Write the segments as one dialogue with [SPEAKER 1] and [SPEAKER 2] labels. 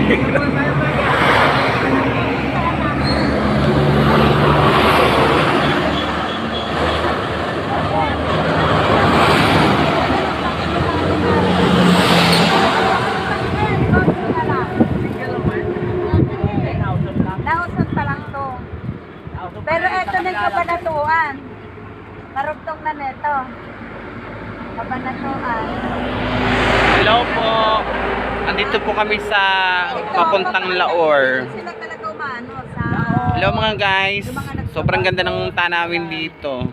[SPEAKER 1] Nausot pa lang to. Pero eto na yung kabanatuan. Marugtong na neto. Kabanatuan.
[SPEAKER 2] Hello po. Andito po kami sa papuntang Laor.
[SPEAKER 1] Sila talaga umano sa...
[SPEAKER 2] Hello mga guys. Sobrang ganda ng tanawin dito.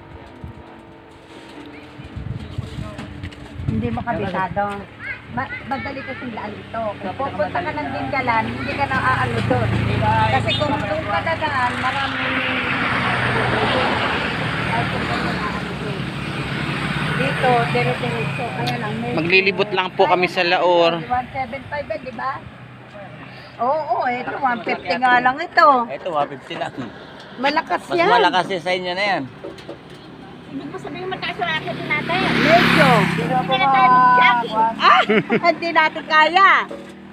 [SPEAKER 1] Hindi mo kabisado. Madali kasing laan ito. Kung pupunta ka ng Dingalan, hindi ka na aalo doon. Kasi kung doon ka dadaan, maraming dito, dire-diretso. Kaya lang.
[SPEAKER 2] Maglilibot lang po kami sa Laor.
[SPEAKER 1] 175 di ba? Oo, ito 150 nga lang ito.
[SPEAKER 3] Ito, 150 lang.
[SPEAKER 1] Malakas
[SPEAKER 3] Mas
[SPEAKER 1] yan.
[SPEAKER 3] malakas yan sa inyo na yan.
[SPEAKER 4] Ibig mo sabihin mataas yung racket natin.
[SPEAKER 1] Medyo.
[SPEAKER 4] Hindi na tayo mag-jockey.
[SPEAKER 1] Hindi natin kaya.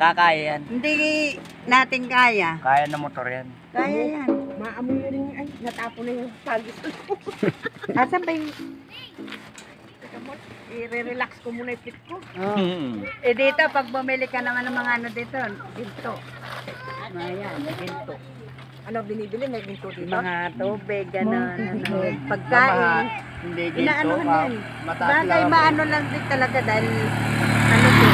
[SPEAKER 3] Kakaya yan.
[SPEAKER 1] Hindi natin kaya.
[SPEAKER 3] Kaya na motor yan.
[SPEAKER 1] Kaya yan.
[SPEAKER 4] Maamoy rin, ay, natapon na yung pagis.
[SPEAKER 1] Asan ba yung...
[SPEAKER 4] I-relax ko muna yung pit ko.
[SPEAKER 1] Eh dito, pag bumili ka naman ng mga ano dito, ginto. Ayan, ginto.
[SPEAKER 4] Ano binibili? May ginto dito?
[SPEAKER 1] Mga tubig, gano'n, ano, pagkain.
[SPEAKER 3] Hindi
[SPEAKER 1] Inaanuhan yan. Bagay maano lang din talaga dahil ano to.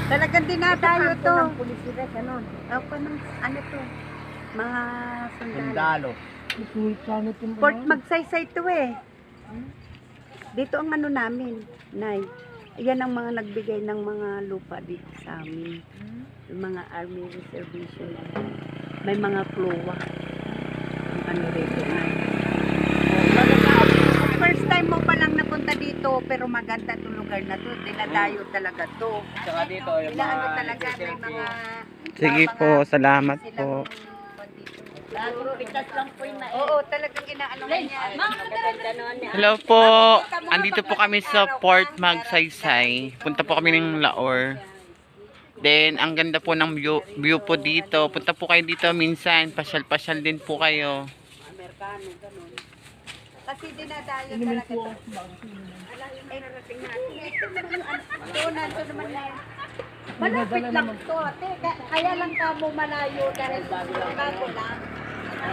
[SPEAKER 1] Talagang dinadayo to.
[SPEAKER 4] Ng pulis nila, ganun.
[SPEAKER 1] Ako ng ano to. Mga sundalo.
[SPEAKER 3] Sundalo.
[SPEAKER 1] Port Magsaysay to eh. Dito ang ano namin, Nay. Yan ang mga nagbigay ng mga lupa dito sa amin. Yung mga army reservation. May mga klowa. Yung ano rito, Nay. First time mo pa lang napunta dito, pero maganda itong lugar na to. Dinadayo talaga to.
[SPEAKER 3] Saka dito, yung
[SPEAKER 1] Inaano
[SPEAKER 3] mga
[SPEAKER 1] talaga, may mga...
[SPEAKER 2] Sige po, salamat po.
[SPEAKER 1] Oo, talagang inaano niya.
[SPEAKER 2] Hello po. Andito po kami sa Port Magsaysay. Punta po kami ng Laor. Then, ang ganda po ng view po dito. Punta po kayo dito minsan. Pasyal-pasyal din po kayo.
[SPEAKER 1] Amerikano, ganun. Kasi dinadayo talaga to. Ay, narating natin. Doon, nandito naman na yan. Malapit lang to, ate. Kaya lang ka mo malayo dahil bago lang.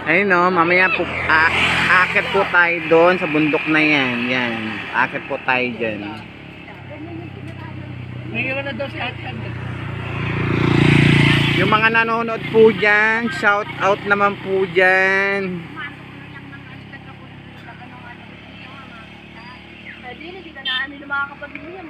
[SPEAKER 2] Ayun no, mamaya po, akit po tayo doon sa bundok na yan. Yan, akit po tayo dyan. Yung mga nanonood po dyan, shout out naman po dyan.
[SPEAKER 4] Hindi ka na amin mga kapatid mo yan.